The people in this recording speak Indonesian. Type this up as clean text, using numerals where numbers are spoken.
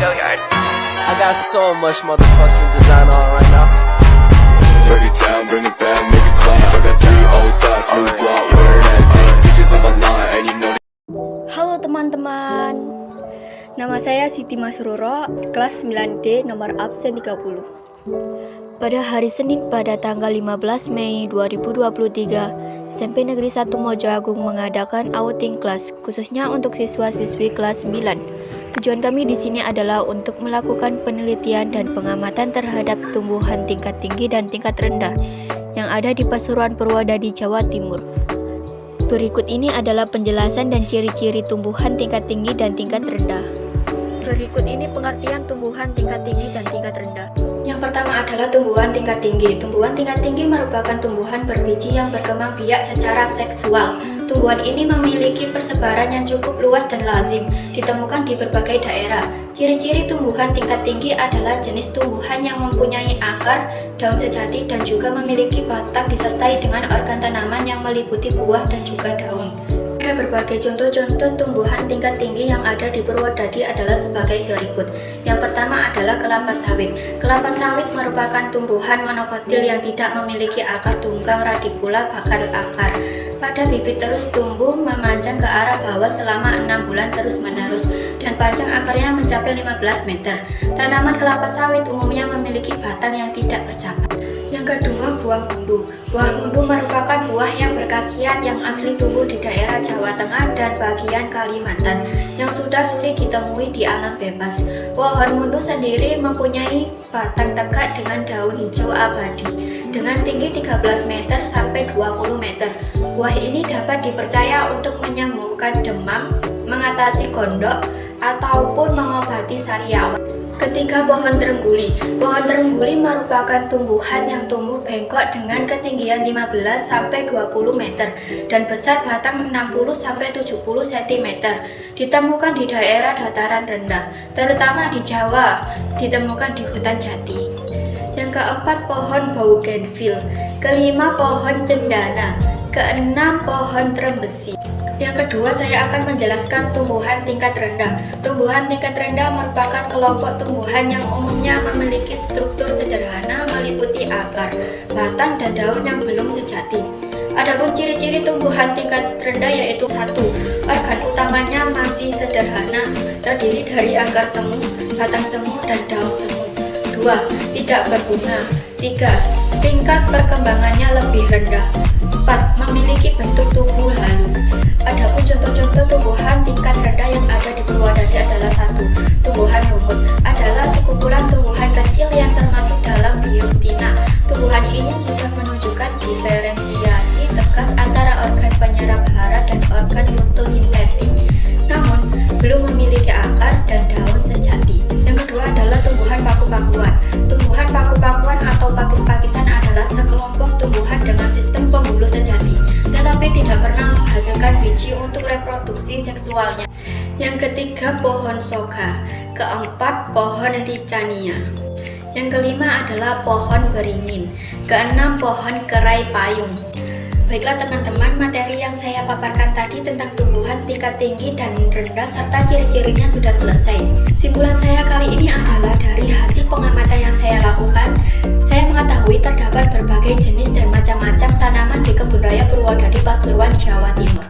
I got so much motherfucking design on right now. Break it down, bring it back, make it clap. I got 3 old thoughts, new block, where that day. Bitches on my line, and you know. Halo teman-teman, nama saya Siti Masruro, kelas 9D, nomor absen 30. Pada hari Senin pada tanggal 15 Mei 2023, SMP Negeri 1 Mojo Agung mengadakan outing kelas, khususnya untuk siswa-siswi kelas 9. Tujuan kami di sini adalah untuk melakukan penelitian dan pengamatan terhadap tumbuhan tingkat tinggi dan tingkat rendah yang ada di Pasuruan Purwodadi, Jawa Timur. Berikut ini adalah penjelasan dan ciri-ciri tumbuhan tingkat tinggi dan tingkat rendah. Berikut ini pengertian tumbuhan tingkat tinggi dan tingkat rendah. Yang pertama adalah tumbuhan tingkat tinggi. Tumbuhan tingkat tinggi merupakan tumbuhan berbiji yang berkembang biak secara seksual. Tumbuhan ini memiliki persebaran yang cukup luas dan lazim, ditemukan di berbagai daerah. Ciri-ciri tumbuhan tingkat tinggi adalah jenis tumbuhan yang mempunyai akar, daun sejati, dan juga memiliki batang disertai dengan organ tanaman yang meliputi buah dan juga daun. Ada berbagai contoh-contoh tumbuhan tingkat tinggi yang ada di Purwodadi adalah sebagai berikut. Yang pertama adalah kelapa sawit. Kelapa sawit merupakan tumbuhan monokotil yang tidak memiliki akar tunggang radikula bakal akar. Pada bibit terus tumbuh memanjang ke arah bawah selama 6 bulan terus-menerus dan panjang akarnya mencapai 15 meter. Tanaman kelapa sawit umumnya memiliki batang yang tidak bercabang. Yang kedua, buah mundu. Buah mundu merupakan buah yang berkhasiat yang asli tumbuh di daerah Jawa Tengah dan bagian Kalimantan yang sudah sulit ditemui di alam bebas. Pohon mundu sendiri mempunyai batang tegak dengan daun hijau abadi dengan tinggi 13 meter sampai 20 meter. Buah ini dapat dipercaya untuk menyembuhkan demam, mengatasi gondok, ataupun mengobati sariawan. Ketiga, pohon terengguli. Pohon terengguli merupakan tumbuhan yang tumbuh bengkok dengan ketinggian 15 sampai 20 meter dan besar batang 60 sampai 70 cm. Ditemukan di daerah dataran rendah, terutama di Jawa, ditemukan di hutan jati. Yang keempat, pohon bougainville. Kelima, pohon cendana. Keenam, pohon trembesi. Yang kedua, saya akan menjelaskan tumbuhan tingkat rendah. Tumbuhan tingkat rendah merupakan kelompok tumbuhan yang umumnya memiliki struktur sederhana meliputi akar, batang, dan daun yang belum sejati. Adapun ciri-ciri tumbuhan tingkat rendah yaitu 1. Organ utamanya masih sederhana, terdiri dari akar semu, batang semu, dan daun semu. 2. Tidak berbunga. 3. Tingkat perkembangannya lebih rendah. 4. Memiliki bentuk tubuh halus. Adapun contoh-contoh tumbuhan tingkat rendah yang ada di Purwodadi adalah 1. Tumbuhan lumut adalah sekumpulan tumbuhan kecil yang termasuk dalam bioptina. Tumbuhan ini sudah menunjukkan diferensiasi tegas antara organ penyerap hara dan organ fotosintetik, namun belum memiliki akar dan daun sejati. Yang kedua adalah tumbuhan paku-pakuan. Tumbuhan paku-pakuan atau pakis-pakisan adalah sekelompok tumbuhan dengan sistem pembuluh sejati, tetapi tidak pernah menghasilkan biji untuk reproduksi seksualnya. Yang ketiga, pohon soga. Keempat, pohon licania. Yang kelima adalah pohon beringin. Keenam, pohon kerai payung. Baiklah teman-teman, materi yang saya paparkan tadi tentang tumbuhan tingkat tinggi dan rendah serta ciri-cirinya sudah selesai. Simpulan saya kali ini adalah dari hasil pengamatan yang saya lakukan, saya mengetahui terdapat berbagai jenis dan macam-macam tanaman di Kebun Raya Purwodadi, Pasuruan, Jawa Timur.